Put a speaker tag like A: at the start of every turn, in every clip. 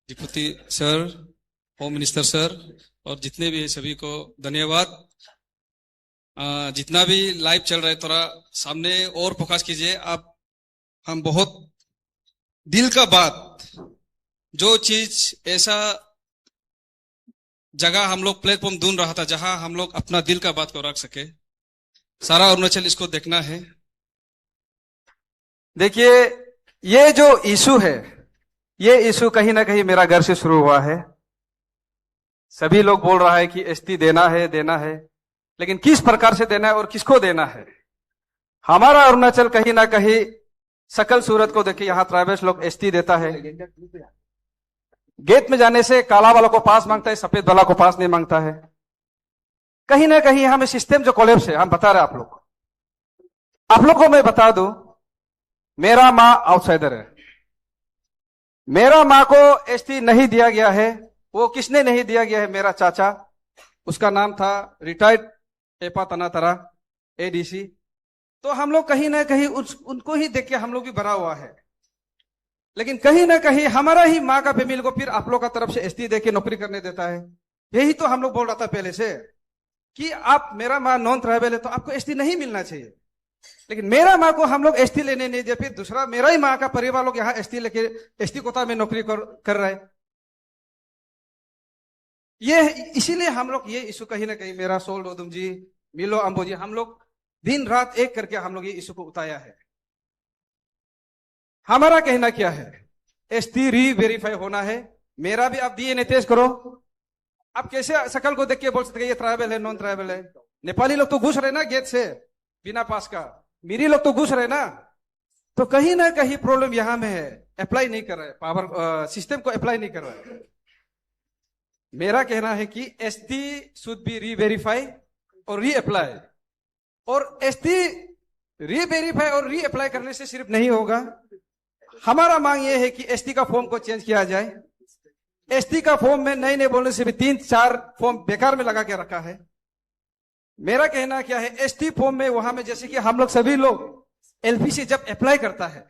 A: Deputy sir, home minister sir और जितने भी हैं सभी को धन्यवाद। जितना भी लाइव चल रहा है थोड़ा सामने और फोकस कीजिए आप। हम बहुत दिल का बात, जो चीज ऐसा जगह हम लोग प्लेटफॉर्म ढूंढ रहा था जहां हम लोग अपना दिल का बात को रख सके, सारा अरुणाचल इसको देखना है।
B: देखिए, ये जो इशू है, ये इशू कहीं ना कहीं मेरा घर से शुरू हुआ है। सभी लोग बोल रहा है कि एसटी देना है देना है, लेकिन किस प्रकार से देना है और किसको देना है। हमारा अरुणाचल कहीं ना कहीं सकल सूरत को देखिए, यहां ट्राइबल्स लोग एसटी देता है। गेट में जाने से काला वाला को पास मांगता है, सफेद वाला को पास नहीं मांगता है। कहीं ना कहीं हमें सिस्टम जो कोलैप्स है, हम बता रहे आप लोग को मैं बता दूं, मेरा माँ आउटसाइडर है। मेरा माँ को एसटी नहीं दिया गया है। वो किसने नहीं दिया गया है? मेरा चाचा, उसका नाम था रिटायर्ड एपा तनातरा एडीसी। तो हम लोग कहीं ना कहीं उनको ही देख के हम लोग भी बड़ा हुआ है। लेकिन कहीं ना कहीं हमारा ही माँ का फैमिली को फिर आप लोग का तरफ से एसटी देके नौकरी करने देता है। यही तो हम लोग बोल रहा था पहले से कि आप, मेरा माँ नॉन ट्राइबल है तो आपको एसटी नहीं मिलना चाहिए। लेकिन मेरा माँ को हम लोग एसटी लेने नहीं दिया, फिर दूसरा मेरा ही माँ का परिवार लोग यहाँ एसटी लेके एसटी कोटा में नौकरी कर रहा है। ये इसीलिए हम लोग ये इशू कहीं ना कहीं, मेरा सोल रोदुम जी, मिलो अंबो जी, हम लोग दिन रात एक करके हम लोग ये इशू को उठाया है। हमारा कहना क्या है, एसटी री वेरीफाई होना है। मेरा भी आप डीएनए टेस्ट करो। आप कैसे शकल को देख के बोल सकते ये ट्राइबल है नॉन ट्राइबल है? नेपाली लोग तो घुस रहे ना गेट से बिना पास का, मेरी लोग तो घुस रहे ना। तो कहीं ना कहीं प्रॉब्लम यहां में है, अप्लाई नहीं कर रहे, पावर सिस्टम को अप्लाई नहीं कर रहे। मेरा कहना है कि एसटी शुड बी री वेरीफाई और री अप्लाई। और एसटी री वेरीफाई और री अप्लाई करने से सिर्फ नहीं होगा। हमारा मांग यह है कि एसटी का फॉर्म को चेंज किया जाए। एसटी का फॉर्म में नए नए बोलने से भी 3-4 फॉर्म बेकार में लगा के रखा है। मेरा कहना क्या है, एसटी फॉर्म में वहां में जैसे कि हम लोग सभी लोग एलपीसी जब अप्लाई करता है,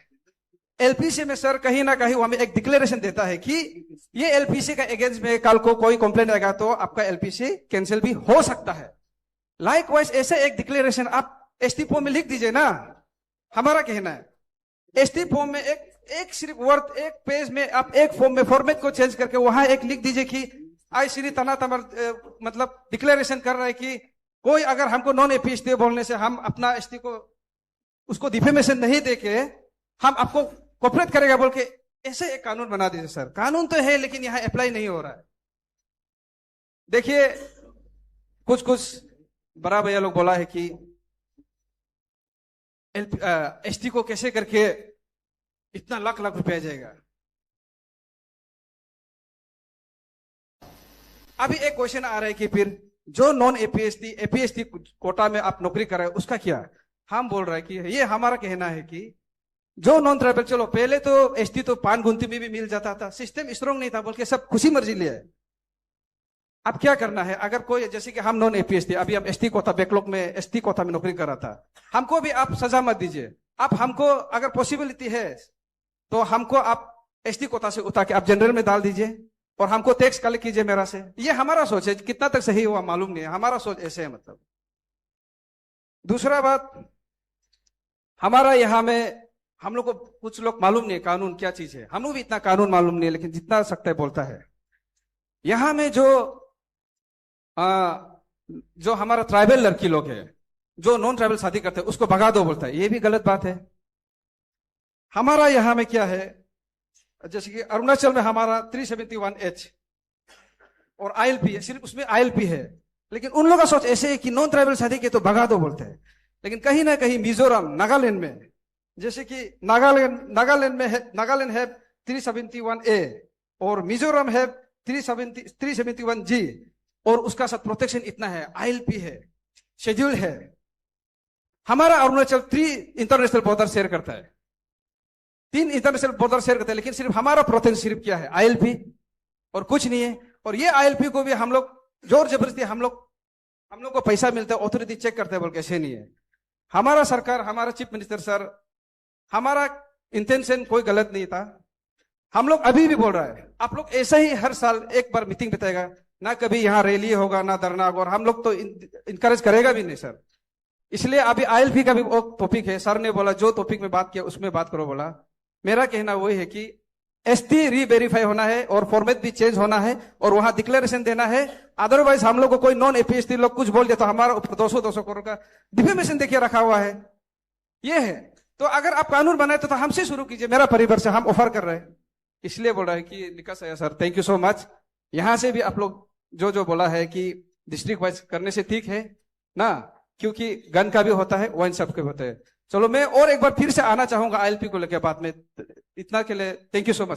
B: एलपीसी में सर कहीं ना कहीं हमें एक डिक्लेरेशन देता है कि ये एलपीसी का अगेंस्ट में कल को कोई कंप्लेंट आएगा तो आपका एलपीसी कैंसिल भी हो सकता है। लाइकवाइज ऐसे एक डिक्लेरेशन आप एसटी फॉर्म में लिख दीजिए ना। हमारा कहना है एसटी फॉर्म में एक सिर्फ वर्ड, एक पेज में आप एक फॉर्म में फॉर्मेट को चेंज करके वहां एक लिख दीजिए कि आई श्री तना तमर, मतलब डिक्लेरेशन कर रहा है कि कोई अगर हमको नॉन एपीएसटी बोलने से हम अपना एसटी को उसको डिफेमेशन नहीं देके हम आपको कोऑपरेट करेगा बोल के ऐसे एक कानून बना दीजिए सर। कानून तो है लेकिन यहां अप्लाई नहीं हो रहा है। देखिए, कुछ बड़ा भैया लोग बोला है कि एसटी को कैसे करके इतना लाख लाख रुपया जाएगा। अभी एक क्वेश्चन आ रहा है कि फिर जो नॉन एपीएसटी कोटा में आप नौकरी कर रहे हैं उसका क्या? हम बोल रहे हैं कि ये हमारा कहना है कि जो नॉन ट्राइबल, चलो पहले तो एसटी तो पान गुंती में भी मिल जाता था, सिस्टम स्ट्रॉन्ग नहीं था बोल के सब खुशी मर्जी लिया है। अब क्या करना है, अगर कोई जैसे कि हम नॉन एपीएसटी, अभी हम एसटी कोटा बैकलॉग में एसटी कोटा में नौकरी कर रहा था, हमको भी आप सजा मत दीजिए। आप हमको अगर पॉसिबिलिटी है तो हमको आप एसटी कोटा से उठा के आप जनरल में डाल दीजिए और हमको टैक्स कलेक्ट कीजिए मेरा से। ये हमारा सोच है, कितना तक सही हुआ मालूम नहीं है, हमारा सोच ऐसे है। मतलब दूसरा बात, हमारा यहाँ में हम लोग को कुछ लोग मालूम नहीं कानून क्या चीज है। हम लोग भी इतना कानून मालूम नहीं है, लेकिन जितना सकता है बोलता है। यहाँ में जो हमारा ट्राइबल लड़की लोग है, जो नॉन ट्राइबल शादी करते हैं उसको भगा दो बोलता है, ये भी गलत बात है। हमारा यहाँ में क्या है, जैसे कि अरुणाचल में हमारा 371H और आईएलपी है, सिर्फ उसमें आईएलपी है। लेकिन उन लोगों का सोच ऐसे है कि नॉन ट्राइबल शादी के तो भगा दो बोलते हैं। लेकिन कहीं ना कहीं मिजोरम, नागालैंड में, जैसे कि नागालैंड में है, नागालैंड है 371A और मिजोरम है 371G और उसका साथ प्रोटेक्शन इतना है, आईएलपी है, शेड्यूल है। हमारा अरुणाचल 3 इंटरनेशनल बॉर्डर शेयर करता है, 3 इंटरनेशनल बॉर्डर शेयर करता है, लेकिन सिर्फ हमारा प्रोटेक्शन सिर्फ क्या है, आईएलपी और कुछ नहीं है। और ये आईएलपी को भी हम लोग जोर जबरदस्ती हम लोग को पैसा मिलता है, ऑथोरिटी चेक करते हैं बोल कैसे नहीं है। हमारा सरकार, हमारा चीफ मिनिस्टर सर, हमारा इंटेंशन कोई गलत नहीं था। हम लोग अभी भी बोल रहा है, आप लोग ऐसा ही हर साल एक बार मीटिंग बताएगा ना, कभी यहाँ रैली होगा ना धरना होगा, और हम लोग तो इनकरेज करेगा भी नहीं सर। इसलिए अभी आईएलपी का भी वो टॉपिक है, सर ने बोला जो टॉपिक में बात किया उसमें बात करो बोला। मेरा कहना वही है कि एसटी री-वेरीफाई होना है और फॉर्मेट भी चेंज होना है और वहां डिक्लेरेशन देना है। अदरवाइज हम लोग को कोई नॉन एपीएसटी लोग कुछ बोल दिया तो हमारा ऊपर 200 करोड़ का डिफेमेशन देखिए रखा हुआ है। ये है, तो अगर आप कानून बनाए तो हमसे शुरू कीजिए, मेरा परिवार से हम ऑफर कर रहे हैं। इसलिए बोल रहा है कि निकास आया sir, thank you so much. यहां से भी आप लोग जो जो बोला है कि डिस्ट्रिक्ट वाइज करने से ठीक है ना, क्योंकि गन का भी होता है, वाइन सब के होते हैं। चलो मैं और एक बार फिर से आना चाहूंगा आईएलपी को लेकर बात में। इतना के लिए थैंक यू सो मच।